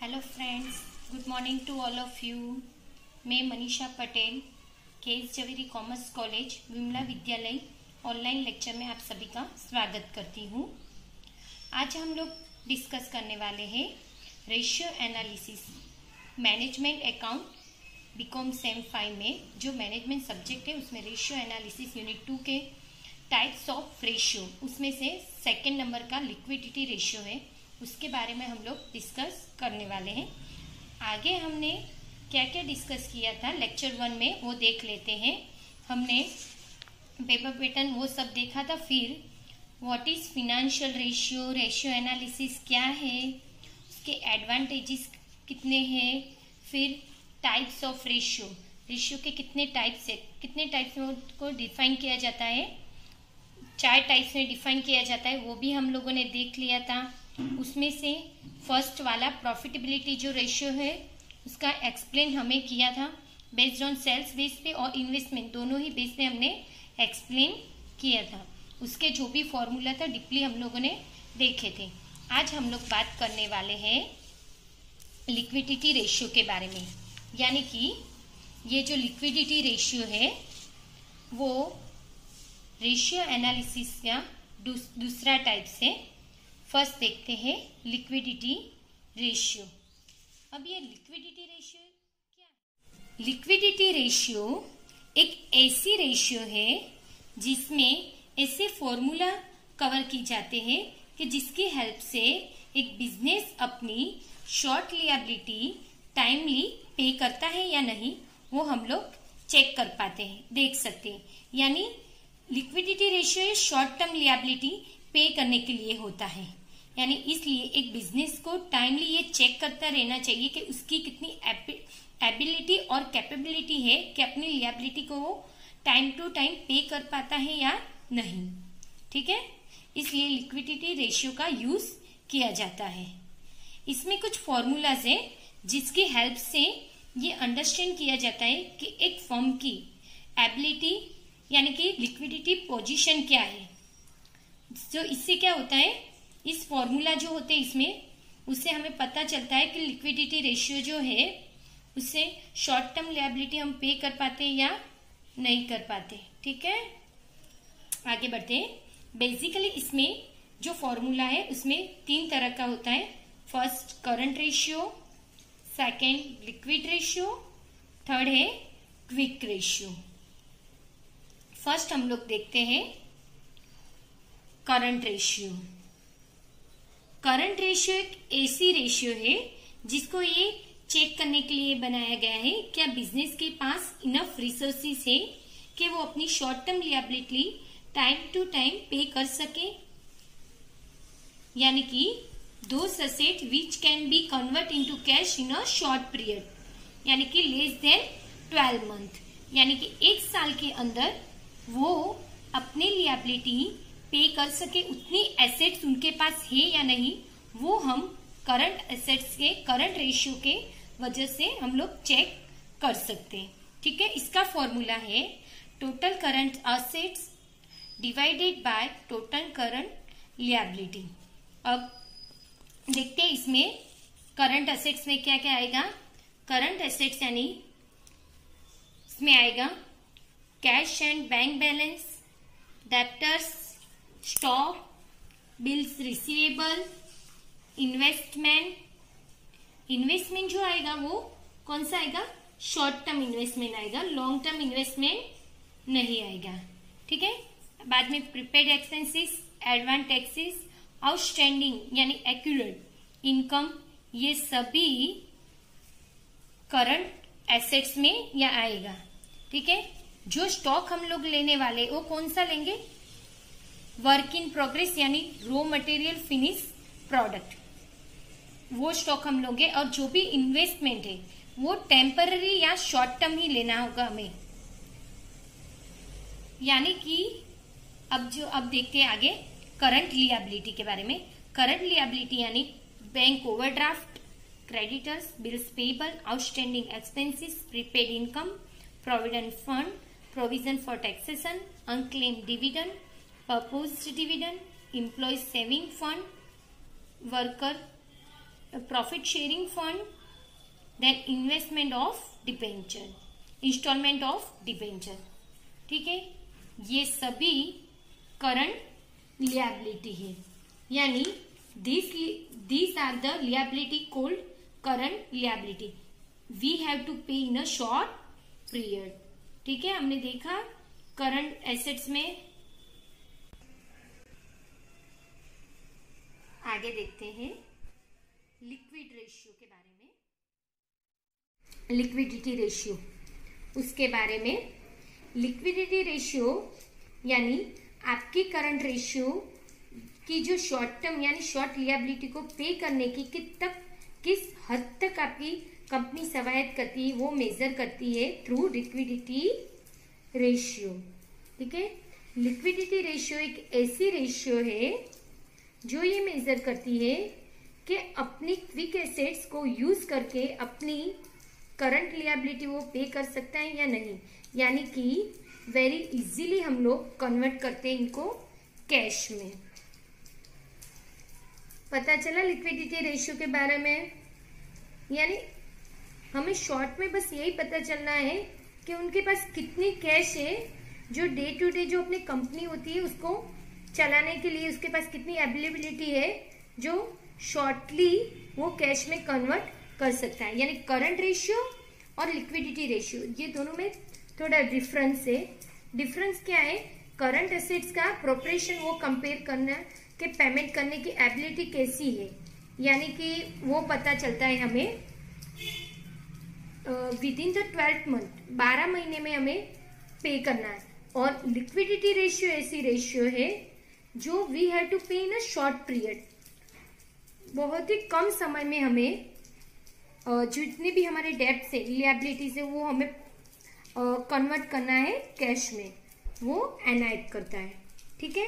Hello friends, good morning to all of you. मैं Manisha Patel, KS Javeri commerce college Vimla Vidyalaya online lecture में आप सभी का स्वागत करती हूँ। आज हम लोग डिस्कस करने वाले हैं ratio analysis management account BCom sem 5 में जो मैनेजमेंट सब्जेक्ट है उसमें रेशियो एनालिसिस यूनिट 2 के टाइप्स ऑफ रेशियो उसमें से सेकेंड नंबर का लिक्विडिटी रेशियो है, उसके बारे में हम लोग डिस्कस करने वाले हैं। आगे हमने क्या क्या डिस्कस किया था लेक्चर 1 में वो देख लेते हैं। हमने पेपर पैटर्न वो सब देखा था। फिर what is financial ratio, ratio analysis क्या है, उसके एडवांटेजेस कितने हैं, फिर टाइप्स ऑफ रेशियो, रेशियो के कितने टाइप्स है, कितने टाइप्स में को डिफाइन किया जाता है, 4 टाइप्स में डिफाइन किया जाता है, वो भी हम लोगों ने देख लिया था। उसमें से फर्स्ट वाला प्रॉफिटेबिलिटी जो रेशियो है उसका एक्सप्लेन हमें किया था बेस्ड ऑन सेल्स बेस पे और इन्वेस्टमेंट दोनों ही बेस पे हमने एक्सप्लेन किया था। उसके जो भी फॉर्मूला था डीपली हम लोगों ने देखे थे। आज हम लोग बात करने वाले हैं लिक्विडिटी रेशियो के बारे में, यानी कि ये जो लिक्विडिटी रेशियो है वो रेशियो एनालिसिस का दूसरा टाइप से। फर्स्ट देखते हैं लिक्विडिटी रेशियो। अब ये लिक्विडिटी रेशियो क्या है? लिक्विडिटी रेशियो एक ऐसी रेशियो है जिसमें ऐसे फॉर्मूला कवर की जाते हैं कि जिसकी हेल्प से एक बिजनेस अपनी शॉर्ट लिएबिलिटी टाइमली पे करता है या नहीं वो हम लोग चेक कर पाते हैं, देख सकते हैं। यानी liquidity ratio short term liability पे करने के लिए होता है, यानी इसलिए एक बिजनेस को टाइमली ये चेक करता रहना चाहिए कि उसकी कितनी एबिलिटी और कैपेबिलिटी है कि अपनी लिएबिलिटी को वो टाइम टू टाइम पे कर पाता है या नहीं। ठीक है, इसलिए लिक्विडिटी रेशियो का यूज किया जाता है। इसमें कुछ फॉर्मूलाज है जिसकी हेल्प से ये अंडरस्टैंड किया जाता है कि एक फर्म की एबिलिटी यानी कि लिक्विडिटी पोजीशन क्या है। तो इससे क्या होता है, इस फॉर्मूला जो होते हैं इसमें उससे हमें पता चलता है कि लिक्विडिटी रेशियो जो है उससे शॉर्ट टर्म लिएबिलिटी हम पे कर पाते हैं या नहीं कर पाते। ठीक है, आगे बढ़ते हैं। बेसिकली इसमें जो फॉर्मूला है उसमें 3 तरह का होता है। First current ratio, second liquid ratio, third है क्विक रेशियो। फर्स्ट हम लोग देखते हैं करंट रेशियो। करंट रेशियो एक ऐसी रेशियो है जिसको ये चेक करने के लिए बनाया गया है क्या बिजनेस के पास इनफ रिसोर्सेस है कि वो अपनी short term liability time to time pay कर सके, यानी कि those asset which can be convert into cash in a short period, यानी कि लेस देन 12 मंथ, यानी कि 1 साल के अंदर वो अपनी लिएबिलिटी पे कर सके, उतनी एसेट्स उनके पास है या नहीं वो हम करंट एसेट्स के करंट रेशियो के वजह से हम लोग चेक कर सकते हैं। ठीक है, इसका फॉर्मूला है total current assets divided by total current liability. अब देखते हैं इसमें करंट एसेट्स में क्या क्या आएगा। करंट एसेट्स यानी इसमें आएगा cash and bank balance, debtors, stock, bills receivable, investment. Investment जो आएगा वो कौन सा आएगा, शॉर्ट टर्म इन्वेस्टमेंट आएगा, लॉन्ग टर्म इन्वेस्टमेंट नहीं आएगा। ठीक है, बाद में prepaid expenses, advance taxes, outstanding यानी एक्यूरेट इनकम, ये सभी करंट एसेट्स में या आएगा। ठीक है, जो स्टॉक हम लोग लेने वाले वो कौन सा लेंगे, वर्क इन प्रोग्रेस यानी रॉ मटेरियल फिनिश प्रोडक्ट, वो स्टॉक हम लोगे। और जो भी इन्वेस्टमेंट है वो टेम्पररी या शॉर्ट टर्म ही लेना होगा हमें। यानी कि अब देखते हैं आगे करंट लिएबिलिटी के बारे में। करंट लिएबिलिटी यानी bank overdraft, creditors, bills payable, outstanding expenses, prepaid income, provident fund, provision for taxation, unclaimed dividend, proposed dividend, employee saving fund, worker profit sharing fund, then investment of debenture, instalment of debenture. ठीक है, ये सभी current liability है, यानी these are the liability called current liability. We have to pay in a short period. ठीक है, हमने देखा करंट एसेट्स में। आगे देखते हैं लिक्विड रेशियो के बारे में, लिक्विडिटी रेशियो उसके बारे में। लिक्विडिटी रेशियो यानी आपकी करंट रेशियो की जो शॉर्ट टर्म यानी शॉर्ट लिएबिलिटी को पे करने की किस हद तक आपकी कंपनी सवायत करती है, वो मेजर करती है थ्रू लिक्विडिटी रेशियो। ठीक है, लिक्विडिटी रेशियो एक ऐसी रेशियो है जो ये मेजर करती है कि अपनी क्विक एसेट्स को यूज करके अपनी करंट लिएबिलिटी वो पे कर सकता है या नहीं, यानी कि वेरी इजीली हम लोग कन्वर्ट करते हैं इनको कैश में। पता चला लिक्विडिटी रेशियो के बारे में, यानी हमें शॉर्ट में बस यही पता चलना है कि उनके पास कितनी कैश है जो डे टू डे जो अपनी कंपनी होती है उसको चलाने के लिए उसके पास कितनी अवेलेबिलिटी है जो शॉर्टली वो कैश में कन्वर्ट कर सकता है। यानी करंट रेशियो और लिक्विडिटी रेशियो ये दोनों में थोड़ा डिफरेंस है। डिफरेंस क्या है, करंट एसेट्स का प्रोपरेशन वो कंपेयर करना कि पेमेंट करने की एबिलिटी कैसी है, यानी कि वो पता चलता है हमें विद इन द 12 मंथ 12 महीने में हमें पे करना है। और लिक्विडिटी रेशियो ऐसी रेशियो है जो वी हैव टू पे इन अ शॉर्ट पीरियड, बहुत ही कम समय में हमें जितने भी हमारे डेब्ट्स है लिएबिलिटीज है वो हमें कन्वर्ट करना है कैश में, वो एनायत करता है। ठीक है,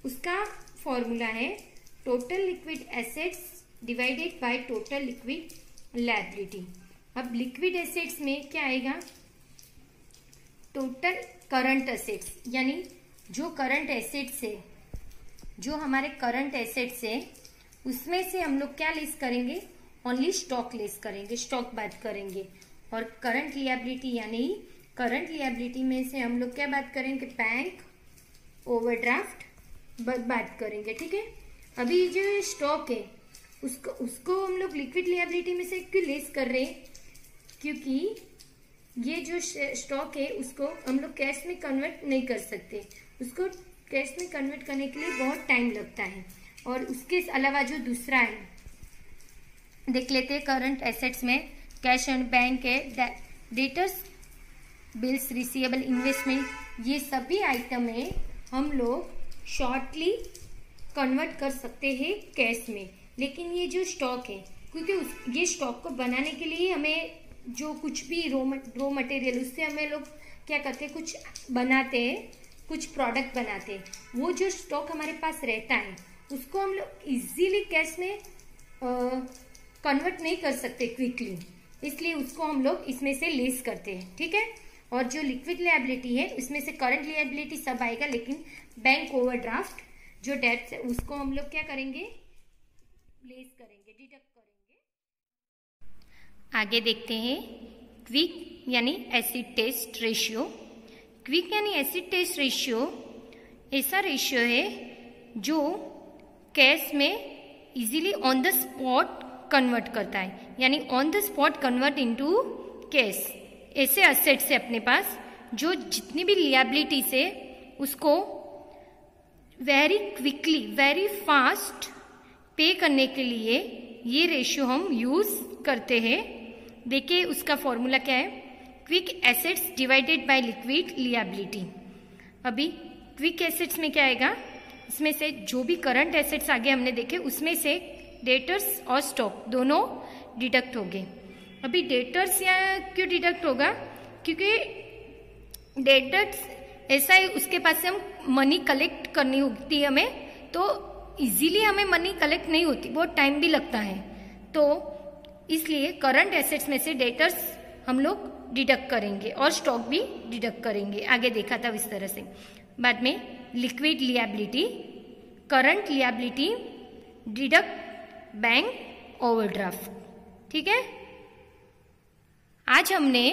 उसका फॉर्मूला है total liquid assets divided by total liquid liability. अब लिक्विड एसेट्स में क्या आएगा, टोटल करंट एसेट्स, यानी जो करंट एसेट्स है, जो हमारे करंट एसेट्स है उसमें से हम लोग क्या लेस करेंगे, ओनली स्टॉक लेस करेंगे, स्टॉक बात करेंगे। और करंट लिएबिलिटी यानी करंट लिएबिलिटी में से हम लोग क्या बात करेंगे, बैंक ओवरड्राफ्ट बात करेंगे। ठीक है, अभी जो स्टॉक है उसको हम लोग लिक्विड लिएबिलिटी में से क्यों लेस कर रहे हैं, क्योंकि ये जो स्टॉक है उसको हम लोग कैश में कन्वर्ट नहीं कर सकते, उसको कैश में कन्वर्ट करने के लिए बहुत टाइम लगता है। और उसके अलावा जो दूसरा है देख लेते हैं, करंट एसेट्स में कैश एंड बैंक है, डेटर्स बिल्स रिसीवेबल इन्वेस्टमेंट, ये सभी आइटम है हम लोग शॉर्टली कन्वर्ट कर सकते हैं कैश में। लेकिन ये जो स्टॉक है, क्योंकि ये स्टॉक को बनाने के लिए हमें जो कुछ भी रॉ मटेरियल उससे हमें लोग क्या करते हैं, कुछ बनाते हैं, कुछ प्रोडक्ट बनाते हैं, वो जो स्टॉक हमारे पास रहता है उसको हम लोग इजीली कैश में कन्वर्ट नहीं कर सकते क्विकली, इसलिए उसको हम लोग इसमें से लेस करते हैं। ठीक है, और जो लिक्विड लिएबिलिटी है उसमें से करंट लिएबिलिटी सब आएगा, लेकिन बैंक ओवरड्राफ्ट जो डेट्स है उसको हम लोग क्या करेंगे, लेस करेंगे, डिडक्ट करेंगे। आगे देखते हैं क्विक यानी एसिड टेस्ट रेशियो। क्विक यानी एसिड टेस्ट रेशियो ऐसा रेशियो है जो कैश में easily on the spot convert करता है, यानी on the spot convert into cash. ऐसे एसेट्स है अपने पास जो जितनी भी लिएबिलिटी से उसको वेरी क्विकली वेरी फास्ट पे करने के लिए ये रेशियो हम यूज करते हैं। देखिए उसका फॉर्मूला क्या है, quick assets divided by liquid liability. अभी क्विक एसेट्स में क्या आएगा, इसमें से जो भी करंट एसेट्स आगे हमने देखे उसमें से डेटर्स और स्टॉक दोनों डिडक्ट हो गए। अभी डेटर्स या क्यों डिडक्ट होगा, क्योंकि डेटर्स ऐसा है उसके पास से हम मनी कलेक्ट करनी होती है हमें, तो इजीली हमें मनी कलेक्ट नहीं होती, बहुत टाइम भी लगता है, तो इसलिए करंट एसेट्स में से डेटर्स हम लोग डिडक्ट करेंगे और स्टॉक भी डिडक्ट करेंगे। आगे देखा था इस तरह से। बाद में liquid liability, current liability deduct bank overdraft. ठीक है, आज हमने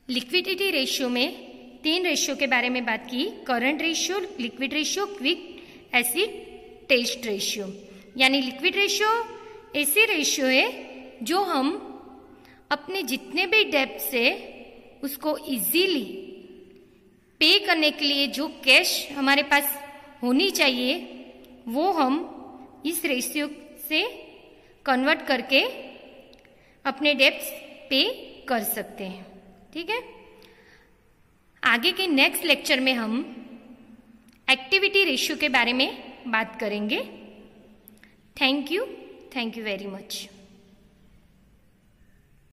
लिक्विडिटी रेशियो में 3 रेशियो के बारे में बात की, current ratio, liquid ratio, quick acid test ratio. यानी लिक्विड रेशियो ऐसी रेशियो है जो हम अपने जितने भी डेब्ट से उसको इजीली पे करने के लिए जो कैश हमारे पास होनी चाहिए वो हम इस रेशियो से कन्वर्ट करके अपने डेब्ट्स पे कर सकते हैं। ठीक है, आगे के नेक्स्ट लेक्चर में हम एक्टिविटी रेशियो के बारे में बात करेंगे। Thank you very much.